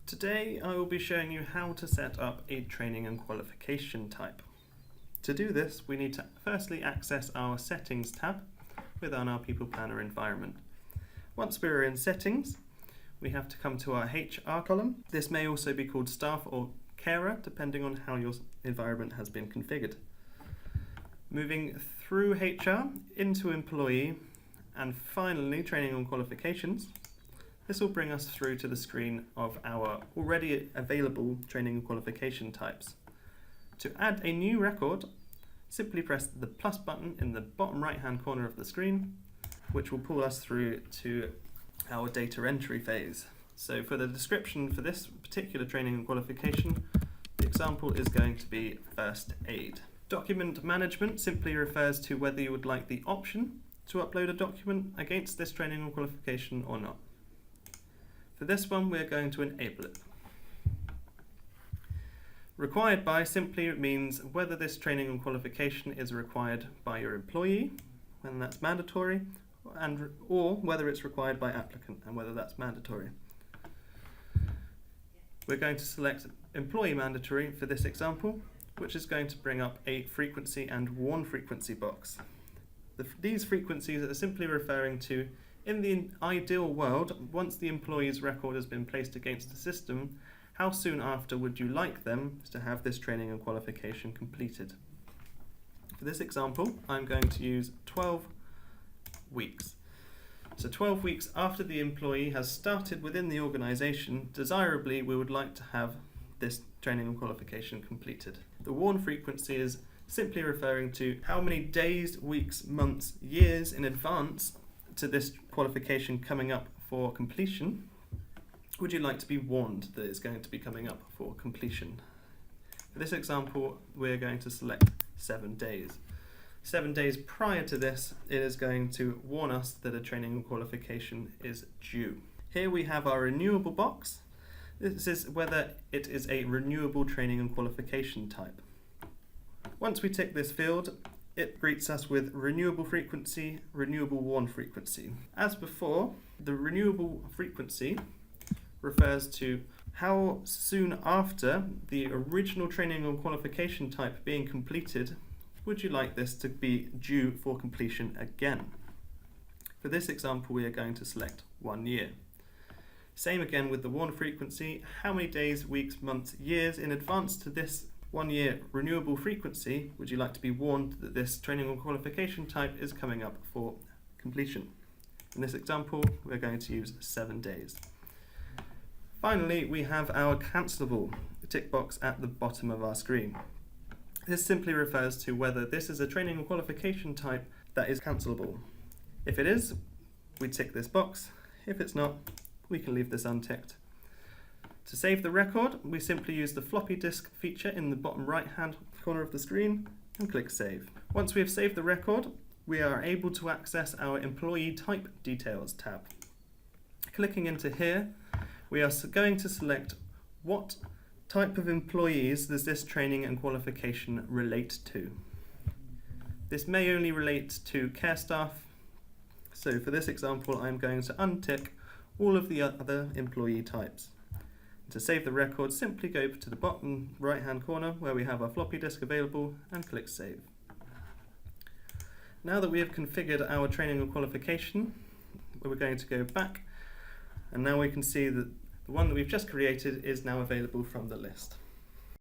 Today I will be showing you how to set up a training and qualification type. To do this, we need to firstly access our Settings tab within our People Planner environment. Once we're in Settings, we have to come to our HR column. This may also be called Staff or Carer, depending on how your environment has been configured. Moving through HR into Employee and finally Training and Qualifications. This will bring us through to the screen of our already available training and qualification types. To add a new record, simply press the plus button in the bottom right hand corner of the screen, which will pull us through to our data entry phase. So for the description for this particular training and qualification, the example is going to be first aid. Document management simply refers to whether you would like the option to upload a document against this training and qualification or not. For this one, we're going to enable it. Required by simply means whether this training and qualification is required by your employee, when that's mandatory, or whether it's required by applicant and whether that's mandatory. We're going to select employee mandatory for this example, which is going to bring up a frequency and warn frequency box. These frequencies are simply referring to, in the ideal world, once the employee's record has been placed against the system, how soon after would you like them to have this training and qualification completed? For this example, I'm going to use 12 weeks. So 12 weeks after the employee has started within the organisation, desirably we would like to have this training and qualification completed. The warn frequency is simply referring to how many days, weeks, months, years in advance to this qualification coming up for completion would you like to be warned that it's going to be coming up for completion. For this example, we're going to select 7 days. 7 days prior to this, it is going to warn us that a training and qualification is due. Here we have our renewable box. This is whether it is a renewable training and qualification type. Once we tick this field, it greets us with renewable frequency, renewable warn frequency. As before, the renewable frequency refers to how soon after the original training or qualification type being completed would you like this to be due for completion again. For this example, we are going to select 1 year. Same again with the warn frequency, how many days, weeks, months, years in advance to this 1 year renewable frequency would you like to be warned that this training or qualification type is coming up for completion. In this example, we're going to use 7 days. Finally, we have our cancelable tick box at the bottom of our screen. This simply refers to whether this is a training or qualification type that is cancelable. If it is, we tick this box. If it's not, we can leave this unticked. To save the record, we simply use the floppy disk feature in the bottom right hand corner of the screen and click Save. Once we have saved the record, we are able to access our Employee Type Details tab. Clicking into here, we are going to select what type of employees does this training and qualification relate to. This may only relate to care staff, so for this example I'm going to untick all of the other employee types. To save the record, simply go to the bottom right hand corner where we have our floppy disk available and click Save. Now that we have configured our training and qualification, we're going to go back, and now we can see that the one that we've just created is now available from the list.